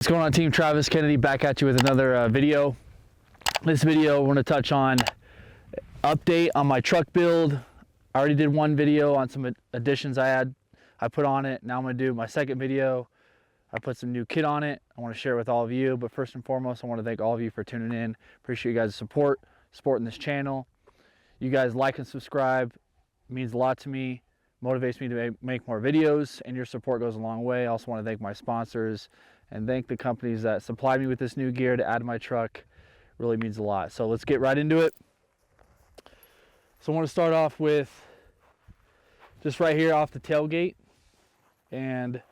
What's going on, team? Travis Kennedy back at you with another video. This video, we're going to touch on update on my truck build. I already did one video on some additions I put on it. Now I'm going to do my second video. I put some new kit on it. I want to share it with all of you. But first and foremost, I want to thank all of you for tuning in. Appreciate you guys' supporting this channel. You guys like and subscribe. It means a lot to me. Motivates me to make more videos, and your support goes a long way. I also want to thank my sponsors and thank the companies that supplied me with this new gear to add to my truck. Really means a lot. So let's get right into it. So I want to start off with just right here off the tailgate, and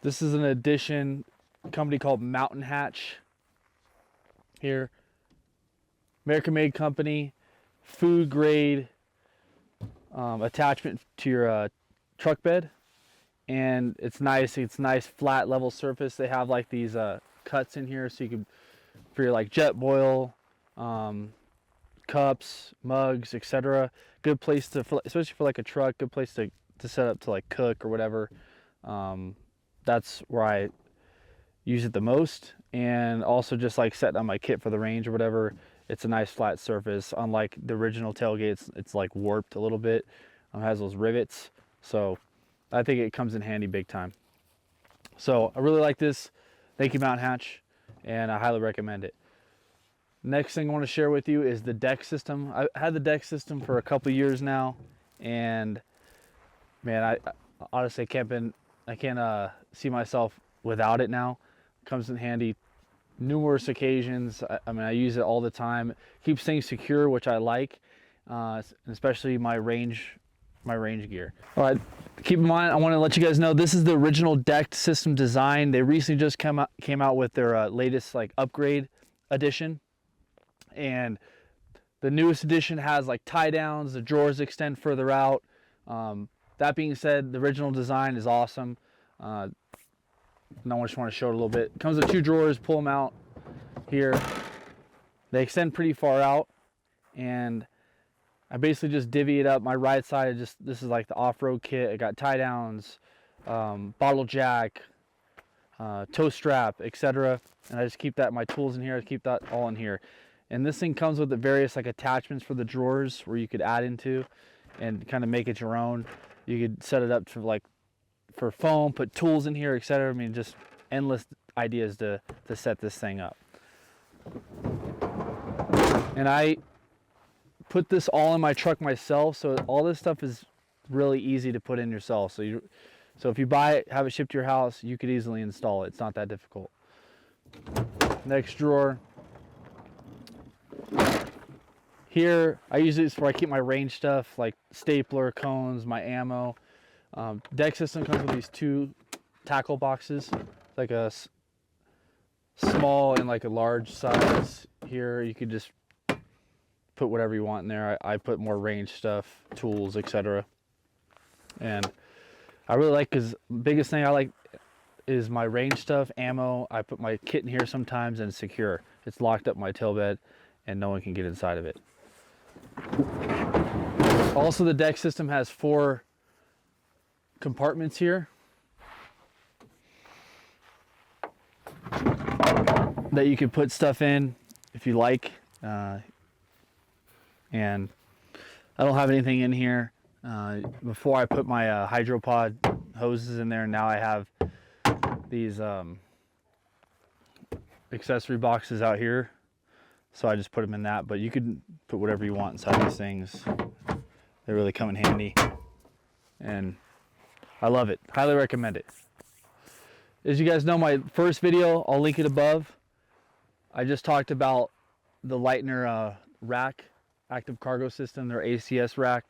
this is an addition, a company called Mountain Hatch here. American made company, food grade attachment to your truck bed, and it's nice flat level surface. They have like these cuts in here so you can, for your like jet boil, cups, mugs, etc. Good place to, especially for like a truck, good place to set up to like cook or whatever. That's where I use it the most, and also just like setting on my kit for the range or whatever. It's a nice flat surface. Unlike the original tailgates, it's like warped a little bit. It has those rivets, so I think it comes in handy big time. So I really like this. Thank you, Mountain Hatch, and I highly recommend it. Next thing I want to share with you is the deck system. I had the deck system for a couple years now, and man, I honestly can't see myself without it now. It comes in handy numerous occasions. I mean, I use it all the time. Keeps things secure, which I like, especially my range gear. All right, keep in mind, I want to let you guys know this is the original deck system design. They recently just came out with their latest like upgrade edition, and the newest edition has like tie downs. The drawers extend further out. That being said, the original design is awesome. And I just want to show it a little bit. It comes with two drawers, pull them out here. They extend pretty far out, and I basically just divvy it up. My right side, this is like the off-road kit. I got tie downs, bottle jack, toe strap, etc. And I just keep my tools in here. I keep that all in here. And this thing comes with the various like attachments for the drawers where you could add into and kind of make it your own. You could set it up for like for foam, put tools in here, etc. I mean, just endless ideas to set this thing up. And I put this all in my truck myself, so all this stuff is really easy to put in yourself. So if you buy it, have it shipped to your house, you could easily install it. It's not that difficult. Next drawer. Here, I use this where I keep my range stuff, like stapler, cones, my ammo. Deck system comes with these two tackle boxes, like a small and like a large size. Here you could just put whatever you want in there. I put more range stuff, tools, etc. And I really like, because biggest thing I like is my range stuff, ammo. I put my kit in here sometimes, and it's secure. It's locked up in my tail bed and no one can get inside of it. Also, the deck system has 4 compartments here that you can put stuff in if you like, and I don't have anything in here. Before I put my hydropod hoses in there, and now I have these accessory boxes out here, so I just put them in that. But you could put whatever you want inside these things. They really come in handy, and I love it. Highly recommend it. As you guys know, my first video, I'll link it above. I just talked about the Lightner rack, active cargo system, their ACS rack,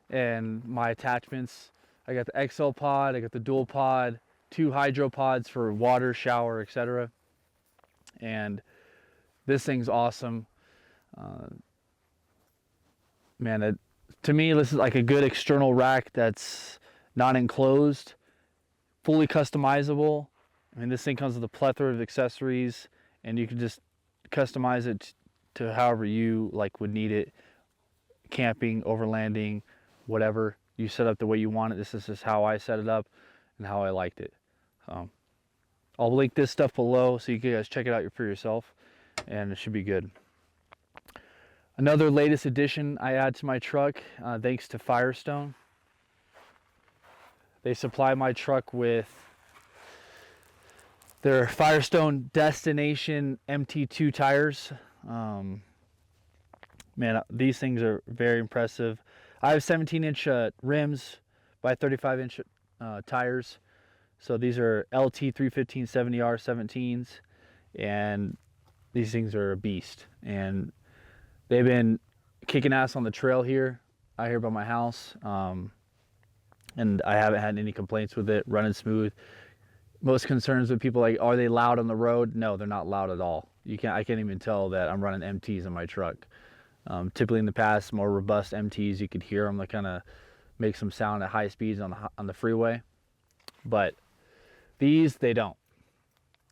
and my attachments. I got the XL pod, I got the dual pod, 2 hydro pods for water, shower, etc. And this thing's awesome. Man, to me, this is like a good external rack that's not enclosed, fully customizable. I mean, this thing comes with a plethora of accessories, and you can just customize it to however you like would need it. Camping, overlanding, whatever. You set up the way you want it. This is just how I set it up and how I liked it. I'll link this stuff below so you guys check it out for yourself, and it should be good. Another latest addition I add to my truck, thanks to Firestone. They supply my truck with their Firestone Destination MT2 tires. Man, these things are very impressive. I have 17-inch rims by 35-inch tires. So these are LT 315/70R 17s, and these things are a beast. And they've been kicking ass on the trail here, out here by my house. And I haven't had any complaints with it, running smooth. Most concerns with people like, are they loud on the road? No, they're not loud at all. I can't even tell that I'm running MTs in my truck. Typically in the past, more robust MTs, you could hear them. They kind of make some sound at high speeds on the freeway. But these, they don't.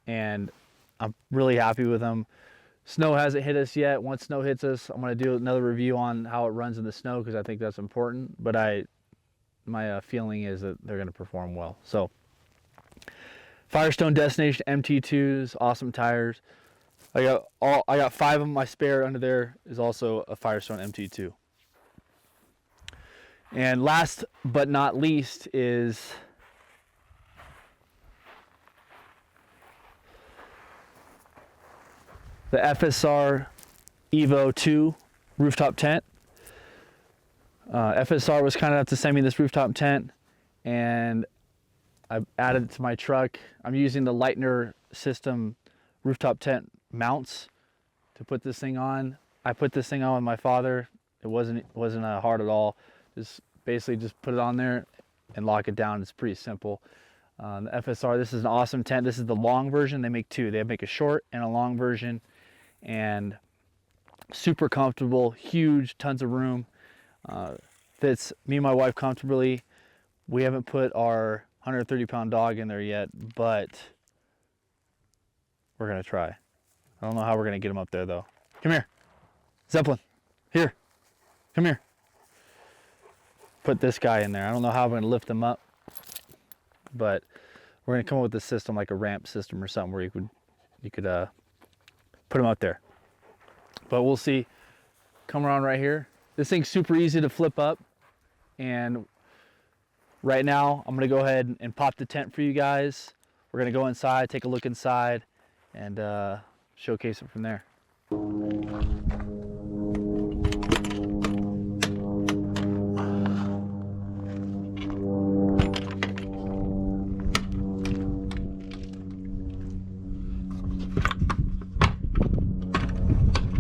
And I'm really happy with them. Snow hasn't hit us yet. Once snow hits us, I'm going to do another review on how it runs in the snow, because I think that's important. But my feeling is that they're going to perform well. So Firestone Destination MT2s, awesome tires. I got 5 of them. My spare under there is also a Firestone MT2. And last but not least is the FSR Evo 2 rooftop tent. FSR was kind enough to send me this rooftop tent, and I added it to my truck. I'm using the Lightner system rooftop tent mounts to put this thing on. I put this thing on with my father. It wasn't hard at all. Just basically put it on there and lock it down. It's pretty simple. The FSR, this is an awesome tent. This is the long version. They make 2. They make a short and a long version, and super comfortable, huge, tons of room. Fits me and my wife comfortably. We haven't put our 130-pound dog in there yet, but we're gonna try. I don't know how we're gonna get him up there though. Come here, Zeppelin. Here, come here. Put this guy in there. I don't know how I'm gonna lift him up, but we're gonna come up with a system like a ramp system or something where you could put him up there. But we'll see. Come around right here. This thing's super easy to flip up, and right now I'm gonna go ahead and pop the tent for you guys. We're gonna go inside, take a look inside, and showcase it from there.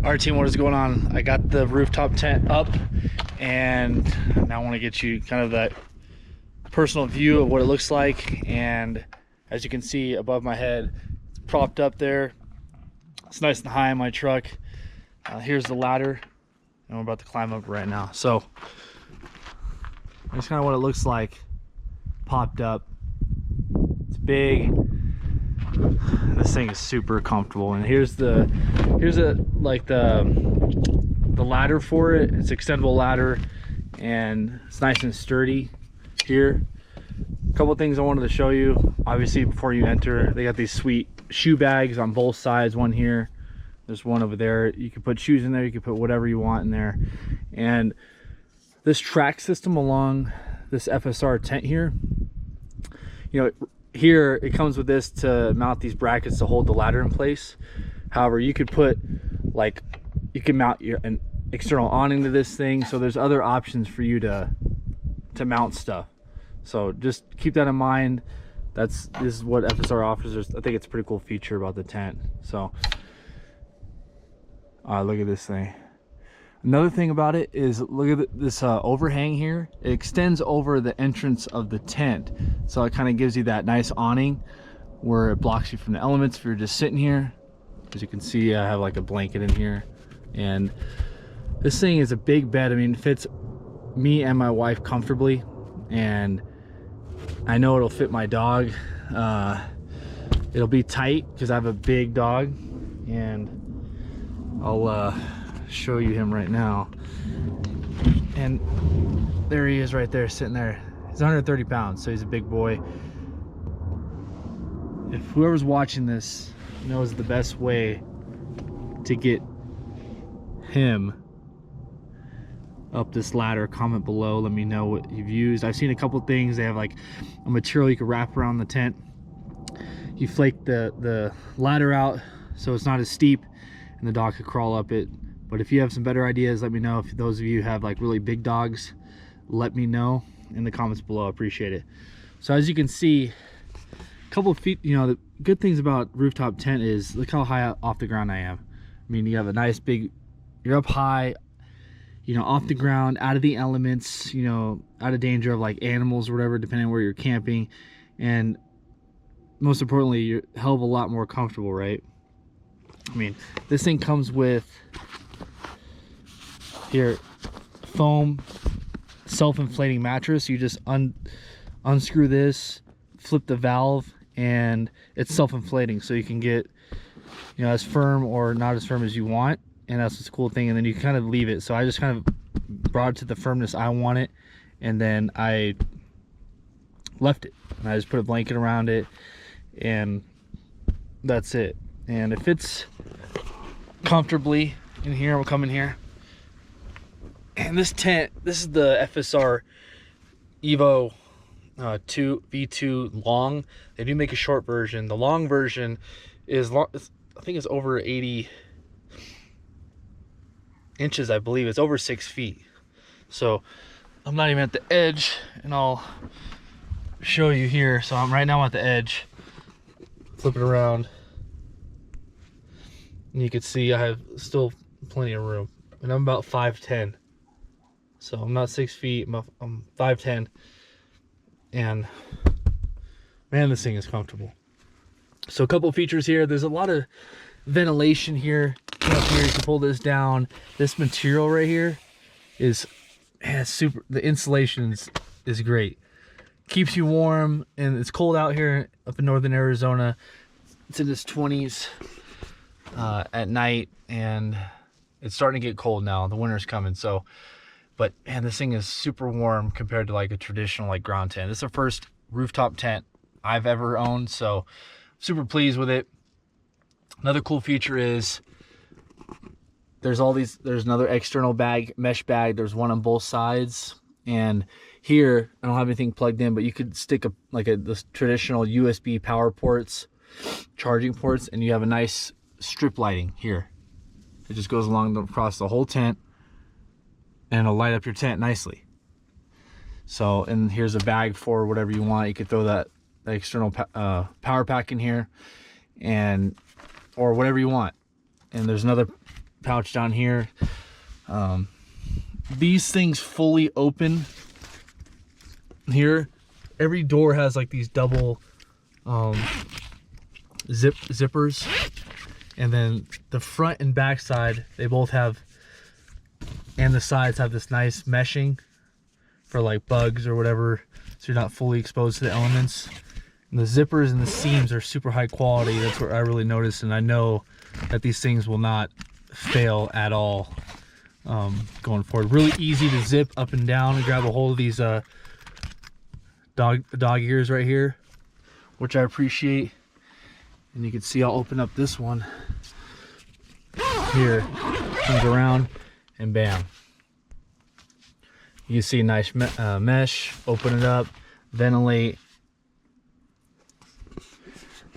All right, team, what is going on? I got the rooftop tent up, and now I want to get you kind of that personal view of what it looks like. And as you can see above my head, it's propped up there. It's nice and high in my truck. Here's the ladder, and we're about to climb up right now. So that's kind of what it looks like, popped up. It's big. This thing is super comfortable, and here's a like the ladder for it. It's an extendable ladder, and it's nice and sturdy. Here, a couple of things I wanted to show you. Obviously, before you enter, they got these sweet shoe bags on both sides. One here, there's one over there. You can put shoes in there, you can put whatever you want in there. And this track system along this FSR tent here, you know, here it comes with this to mount these brackets to hold the ladder in place. However, you could put, like, you can mount an external awning to this thing. So there's other options for you to mount stuff. So just keep that in mind. This is what FSR offers. I think it's a pretty cool feature about the tent. So look at this thing. Another thing about it is, look at this overhang here. It extends over the entrance of the tent, so it kind of gives you that nice awning where it blocks you from the elements if you're just sitting here. As you can see, I have like a blanket in here, and this thing is a big bed. I mean, it fits me and my wife comfortably, and I know it'll fit my dog. It'll be tight because I have a big dog, and I'll show you him right now. And there he is right there, sitting there. He's 130 pounds, so he's a big boy. if whoever's watching this knows the best way to get him up this ladder, comment below. Let me know what you've used. I've seen a couple things. They have like a material you can wrap around the tent. You flake the ladder out so it's not as steep and the dog could crawl up it. But if you have some better ideas, let me know. If those of you have like really big dogs, let me know in the comments below. I appreciate it. So as you can see, a couple of feet, you know, the good things about rooftop tent is look how high off the ground I am. I mean, you have a nice big, you're up high, you know, off the ground, out of the elements, you know, out of danger of like animals or whatever, depending on where you're camping. And most importantly, you're a hell of a lot more comfortable, right? I mean, this thing comes with here foam self-inflating mattress. You just unscrew this, flip the valve, and it's self-inflating, so you can get, you know, as firm or not as firm as you want. And that's the cool thing. And then you kind of leave it. So I just kind of brought it to the firmness I want it, and then I left it, and I just put a blanket around it, and that's it. And it fits comfortably in here. We'll come in here, and this tent, this is the FSR Evo V2 long. They do make a short version. The long version is long, I think it's over 80 inches, I believe. It's over 6 feet. So I'm not even at the edge, and I'll show you here. So I'm right now at the edge. Flip it around, and you can see I have still plenty of room, and I'm about 5'10", so I'm not 6 feet. I'm 5'10", and man, this thing is comfortable. So a couple features here. There's a lot of ventilation here. Up here, you can pull this down. This material right here is, man, super. The insulation is great. Keeps you warm, and it's cold out here up in northern Arizona. It's in its 20s at night, and it's starting to get cold now. The winter's coming, so, but man, this thing is super warm compared to like a traditional like ground tent. This is the first rooftop tent I've ever owned, so super pleased with it. Another cool feature is there's another external bag, mesh bag. There's one on both sides, and here I don't have anything plugged in, but you could stick this traditional USB power ports, charging ports, and you have a nice strip lighting here. It just goes across the whole tent, and it'll light up your tent nicely. So, and here's a bag for whatever you want. You could throw that external power pack in here, or whatever you want. And there's another pouch down here. These things fully open here. Every door has like these double zippers, and then the front and back side, they both have, and the sides have this nice meshing for like bugs or whatever, so you're not fully exposed to the elements. And the zippers and the seams are super high quality. That's what I really noticed, and I know that these things will not fail at all going forward. Really easy to zip up and down and grab a hold of these dog ears right here, which I appreciate. And you can see I'll open up this one here, comes around, and bam, you can see nice mesh. Open it up, ventilate,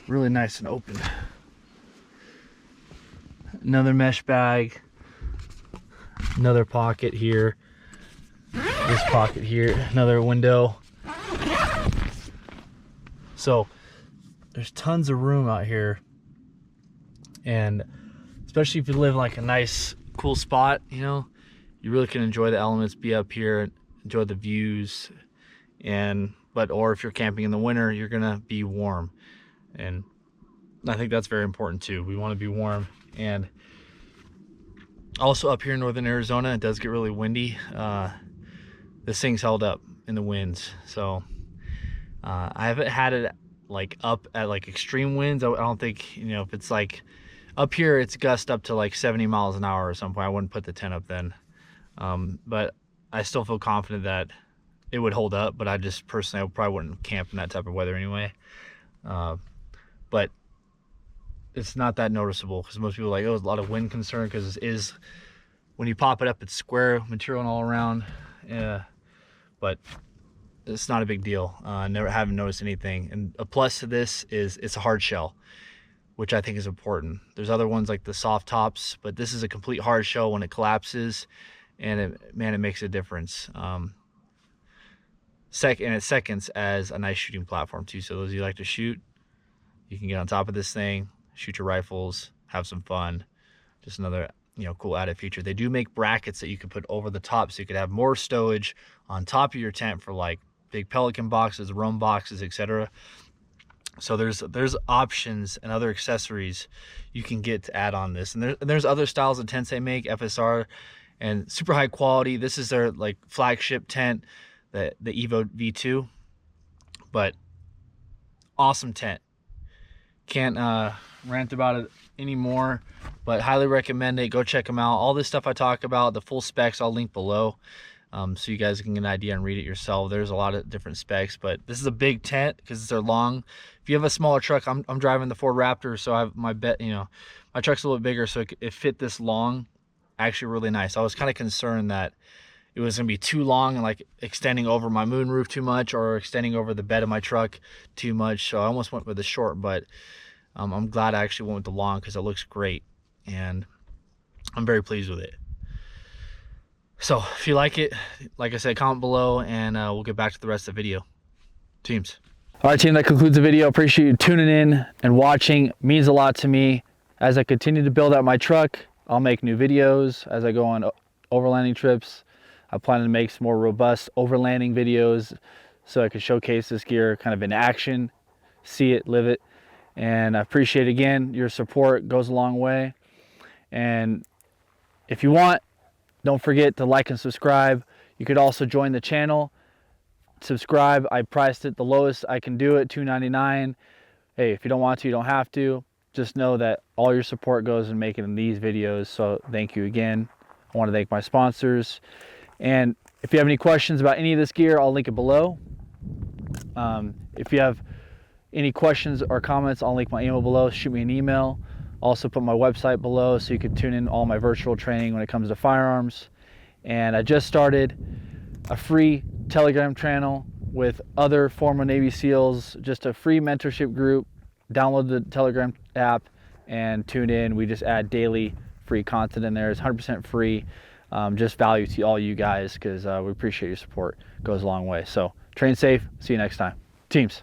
really nice and open. Another mesh bag, another pocket here, this pocket here, another window. So there's tons of room out here, and especially if you live like a nice cool spot, you know, you really can enjoy the elements, be up here and enjoy the views. Or if you're camping in the winter, you're gonna be warm, and I think that's very important too. We want to be warm. And also up here in northern Arizona, it does get really windy. This thing's held up in the winds, so I haven't had it like up at like extreme winds. I don't think, you know, if it's like up here, it's gust up to like 70 miles an hour or something, I wouldn't put the tent up then. But I still feel confident that it would hold up, but I just personally, I probably wouldn't camp in that type of weather anyway. but it's not that noticeable because most people are like, oh, there's a lot of wind concern, because it is, when you pop it up, it's square material and all around. Yeah, but it's not a big deal. Haven't noticed anything. And a plus to this is it's a hard shell, which I think is important. There's other ones like the soft tops, but this is a complete hard shell. When it collapses, and man, it makes a difference. And it seconds as a nice shooting platform too. So those of you who like to shoot, you can get on top of this thing, shoot your rifles, have some fun. Just another, you know, cool added feature. They do make brackets that you can put over the top, so you could have more stowage on top of your tent for like big Pelican boxes, rum boxes, etc. So there's options and other accessories you can get to add on this. And there's other styles of tents they make, FSR, and super high quality. This is their like flagship tent, the Evo V2, but awesome tent. Can't rant about it anymore, but highly recommend it. Go check them out. All this stuff I talk about, the full specs, I'll link below, so you guys can get an idea and read it yourself. There's a lot of different specs, but this is a big tent because they're long. If you have a smaller truck, I'm driving the Ford Raptor, so I have my my truck's a little bigger, so it fit this long. Actually really nice. I was kind of concerned that it was gonna be too long and like extending over my moonroof too much, or extending over the bed of my truck too much, so I almost went with the short, but I'm glad I actually went with the long because it looks great and I'm very pleased with it. So if you like it, like I said, comment below, and we'll get back to the rest of the video. Teams. All right, team, that concludes the video. Appreciate you tuning in and watching. It means a lot to me. As I continue to build out my truck, I'll make new videos as I go on overlanding trips. I plan to make some more robust overlanding videos so I can showcase this gear kind of in action, see it, live it. And I appreciate, again, your support goes a long way. And if you want, don't forget to like and subscribe. You could also join the channel, subscribe. I priced it the lowest I can do it, $2.99. Hey, if you don't want to, you don't have to. Just know that all your support goes in making these videos. So thank you again. I want to thank my sponsors. And if you have any questions about any of this gear, I'll link it below. If you have any questions or comments, I'll link my email below. Shoot me an email. Also put my website below so you can tune in all my virtual training when it comes to firearms. And I just started a free Telegram channel with other former Navy SEALs, just a free mentorship group. Download the Telegram app and tune in. We just add daily free content in there. It's 100% free. Just value to all you guys, because we appreciate your support. It goes a long way. So train safe. See you next time. Teams.